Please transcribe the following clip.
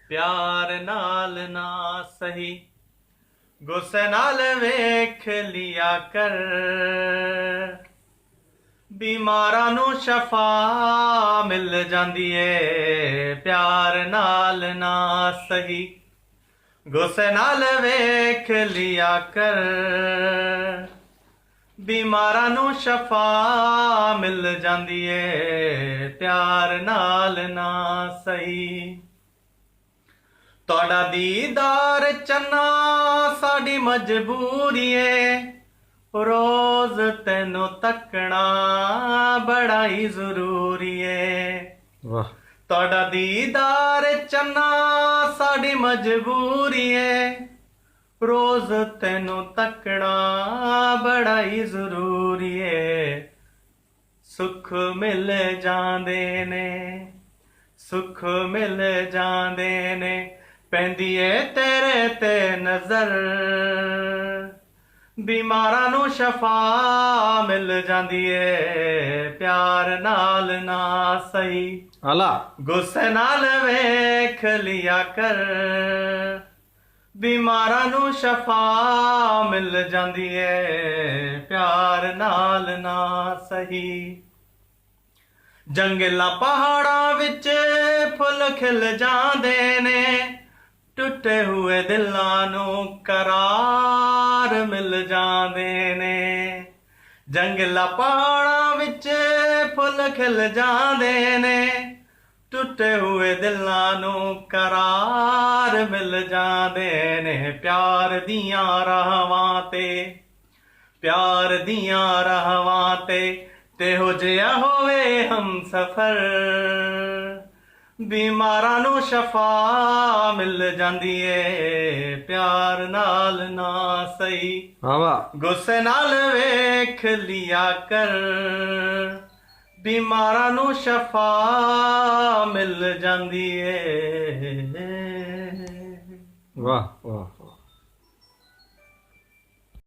ਪਿਆਰ ਨਾਲ ਨਾ ਸਹੀ। ਗੁੱਸੇ ਨਾਲ ਵੇਖ ਲਿਆ ਕਰ, ਬਿਮਾਰਾਂ ਨੂੰ ਸ਼ਫਾ ਮਿਲ ਜਾਂਦੀ ਏ। ਪਿਆਰ ਨਾਲ ਨਾ ਸਹੀ। ਗੁੱਸੇ ਨਾਲ ਵੇਖ ਲਿਆ ਕਰ, ਬਿਮਾਰਾਂ ਨੂੰ ਸ਼ਫਾ ਮਿਲ ਜਾਂਦੀ ਏ। ਪਿਆਰ ਨਾਲ ਨਾ ਸਹੀ। ਤੁਹਾਡਾ ਦੀਦਾਰ ਚੰਨਾ ਸਾਡੀ ਮਜਬੂਰੀ ਏ, ਰੋਜ਼ ਤੈਨੂੰ ਤੱਕਣਾ ਬੜਾ ਹੀ ਜ਼ਰੂਰੀ ਏ। ਵਾਹ। ਤੁਹਾਡਾ ਦੀਦਾਰ ਚੰਨਾ ਸਾਡੀ ਮਜਬੂਰੀ ਏ, ਰੋਜ਼ ਤੈਨੂੰ ਤੱਕਣਾ ਬੜਾ ਹੀ ਜ਼ਰੂਰੀ ਏ। ਸੁੱਖ ਮਿਲ ਜਾਂਦੇ ਨੇ, ਸੁੱਖ ਮਿਲ ਜਾਂਦੇ ਨੇ, ਪੈਂਦੀ ਏ ਤੇਰੇ ਤੇ ਨਜ਼ਰ, ਬਿਮਾਰਾਂ ਨੂੰ ਸ਼ਫਾ ਮਿਲ ਜਾਂਦੀ ਏ। ਪਿਆਰ ਨਾਲ ਨਾ ਸਹੀ। ਆਲਾ। ਗੁੱਸੇ ਨਾਲ ਵੇਖ ਲਿਆ ਕਰ, ਬਿਮਾਰਾਂ ਨੂੰ ਸ਼ਫਾ ਮਿਲ ਜਾਂਦੀ ਏ। ਪਿਆਰ ਨਾਲ ਨਾ ਸਹੀ। ਜੰਗਲਾਂ ਪਹਾੜਾਂ ਵਿੱਚ ਫੁੱਲ ਖਿਲ ਜਾਂਦੇ ਨੇ, ਟੁੱਟੇ ਹੋਏ ਦਿਲਾਂ ਨੂੰ ਕਰਾਰ ਮਿਲ ਜਾਂਦੇ ਨੇ। ਜੰਗਲਾਂ ਪਹਾੜਾਂ ਵਿੱਚ ਫੁੱਲ ਖਿਲ ਜਾਂਦੇ ਨੇ, ਟੁੱਟੇ ਹੋਏ ਦਿਲਾਂ ਨੂੰ ਕਰਾਰ ਮਿਲ ਜਾਂਦੇ ਨੇ। ਪਿਆਰ ਦੀਆਂ ਰਾਹਾਂ ਤੇ, ਪਿਆਰ ਦੀਆਂ ਰਾਹਾਂ ਤੇ ਹੋ ਜਿਹਾ ਹੋਵੇ ਹਮਸਫਰ, ਬਿਮਾਰਾਂ ਨੂੰ ਸ਼ਫਾ ਮਿਲ ਜਾਂਦੀ ਏ। ਪਿਆਰ ਨਾਲ ਨਾ ਸਹੀ। ਵਾਹ। ਗੁੱਸੇ ਨਾਲ ਵੇਖ ਲਿਆ ਕਰ, ਬਿਮਾਰਾਂ ਨੂੰ ਸ਼ਫਾ ਮਿਲ ਜਾਂਦੀ ਏ। ਵਾਹ ਵਾਹ।